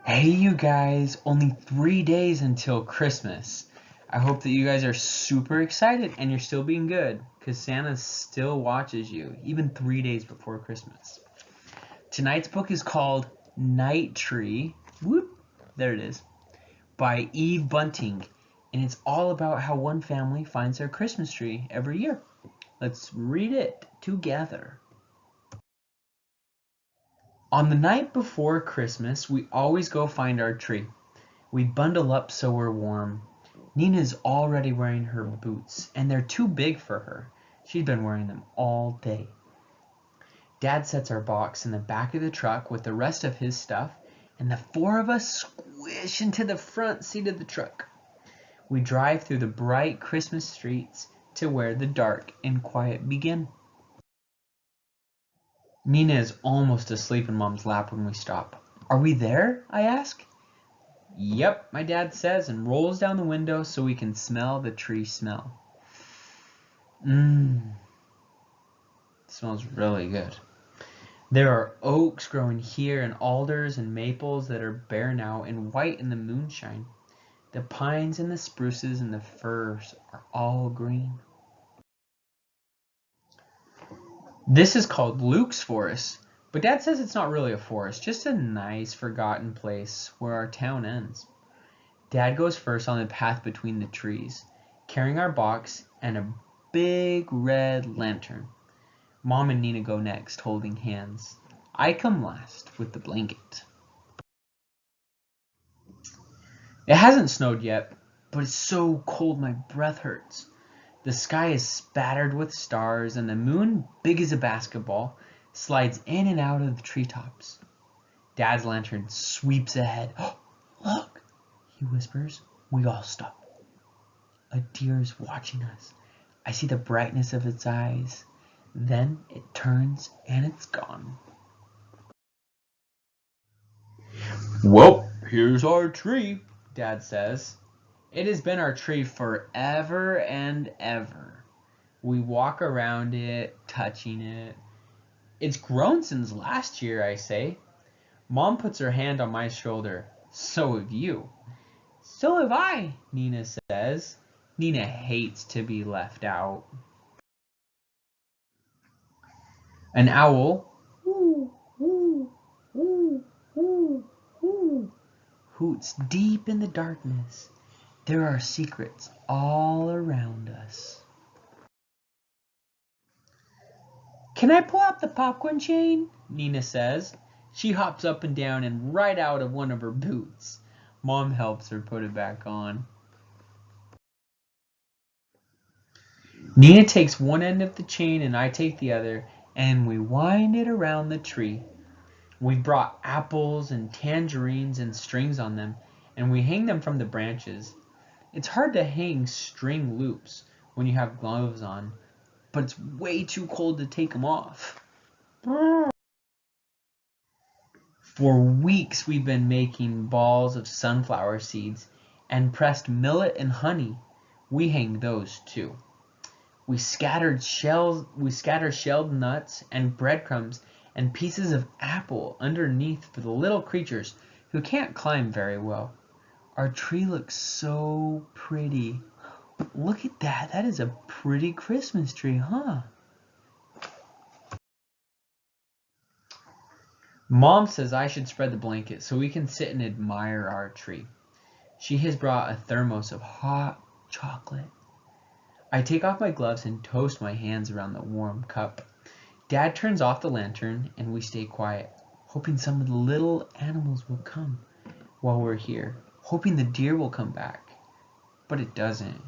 Hey, you guys, only 3 days until Christmas. I hope that you guys are super excited and you're still being good because Santa still watches you, even 3 days before Christmas. Tonight's book is called Night Tree. Whoop, there it is, by Eve Bunting, and it's all about how one family finds their Christmas tree every year. Let's read it together. On the night before Christmas, we always go find our tree. We bundle up so we're warm. Nina's already wearing her boots, and they're too big for her. She's been wearing them all day. Dad sets our box in the back of the truck with the rest of his stuff, and the four of us squish into the front seat of the truck. We drive through the bright Christmas streets to where the dark and quiet begin. Nina is almost asleep in Mom's lap when we stop. Are we there? I ask. Yep, my dad says, and rolls down the window so we can smell the tree smell. Mmm, smells really good. There are oaks growing here and alders and maples that are bare now and white in the moonshine. The pines and the spruces and the firs are all green. This is called Luke's Forest, but Dad says it's not really a forest, just a nice forgotten place where our town ends. Dad goes first on the path between the trees, carrying our box and a big red lantern. Mom and Nina go next, holding hands. I come last with the blanket. It hasn't snowed yet, but it's so cold my breath hurts. The sky is spattered with stars, and the moon, big as a basketball, slides in and out of the treetops. Dad's lantern sweeps ahead. Oh, look, he whispers. We all stop. A deer is watching us. I see the brightness of its eyes. Then it turns and it's gone. Well, here's our tree, Dad says. It has been our tree forever and ever. We walk around it, touching it. It's grown since last year, I say. Mom puts her hand on my shoulder. So have you. So have I, Nina says. Nina hates to be left out. An owl woo, woo, woo, woo, woo, hoots deep in the darkness. There are secrets all around us. Can I pull out the popcorn chain? Nina says. She hops up and down and right out of one of her boots. Mom helps her put it back on. Nina takes one end of the chain and I take the other, and we wind it around the tree. We brought apples and tangerines and strings on them, and we hang them from the branches. It's hard to hang string loops when you have gloves on, but it's way too cold to take them off. For weeks we've been making balls of sunflower seeds and pressed millet and honey. We hang those too. We scatter shelled nuts and breadcrumbs and pieces of apple underneath for the little creatures who can't climb very well. Our tree looks so pretty. Look at that. That is a pretty Christmas tree, huh? Mom says I should spread the blanket so we can sit and admire our tree. She has brought a thermos of hot chocolate. I take off my gloves and toast my hands around the warm cup. Dad turns off the lantern and we stay quiet, hoping some of the little animals will come while we're here, hoping the deer will come back. But it doesn't.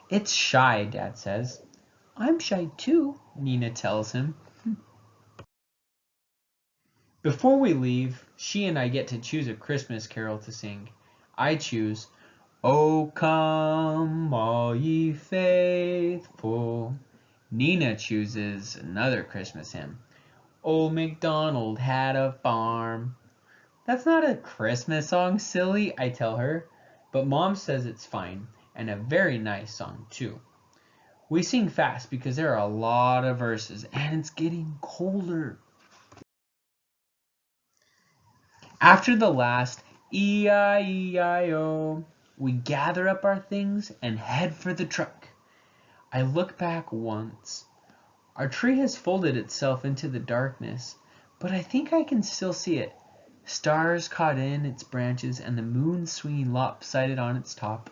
It's shy, Dad says. I'm shy too, Nina tells him. Before we leave, she and I get to choose a Christmas carol to sing. I choose, "O come all ye faithful." Nina chooses another Christmas hymn. "Old MacDonald had a farm." That's not a Christmas song, silly, I tell her, but Mom says it's fine, and a very nice song too. We sing fast because there are a lot of verses, and it's getting colder. After the last E-I-E-I-O. We gather up our things and head for the truck. I look back once. Our tree has folded itself into the darkness, but I think I can still see it. Stars caught in its branches and the moon swinging lopsided on its top.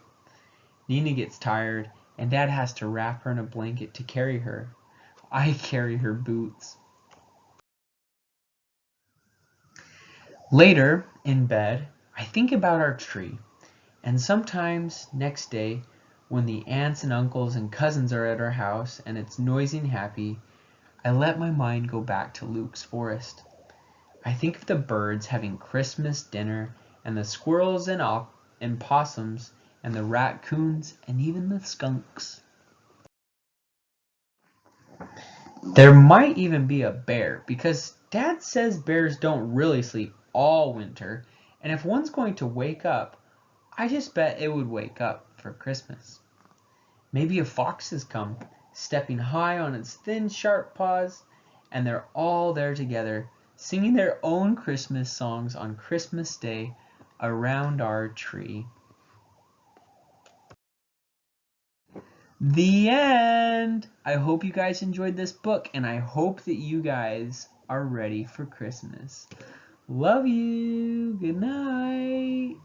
Nina gets tired, and Dad has to wrap her in a blanket to carry her. I carry her boots. Later, in bed, I think about our tree, and sometimes next day, when the aunts and uncles and cousins are at our house and it's noisy and happy, I let my mind go back to Luke's forest. I think of the birds having Christmas dinner, and the squirrels and possums, and the raccoons, and even the skunks. There might even be a bear, because Dad says bears don't really sleep all winter, and if one's going to wake up, I just bet it would wake up for Christmas. Maybe a fox has come, stepping high on its thin, sharp paws, and they're all there together, singing their own Christmas songs on Christmas Day around our tree. The end! I hope you guys enjoyed this book, and I hope that you guys are ready for Christmas. Love you. Good night.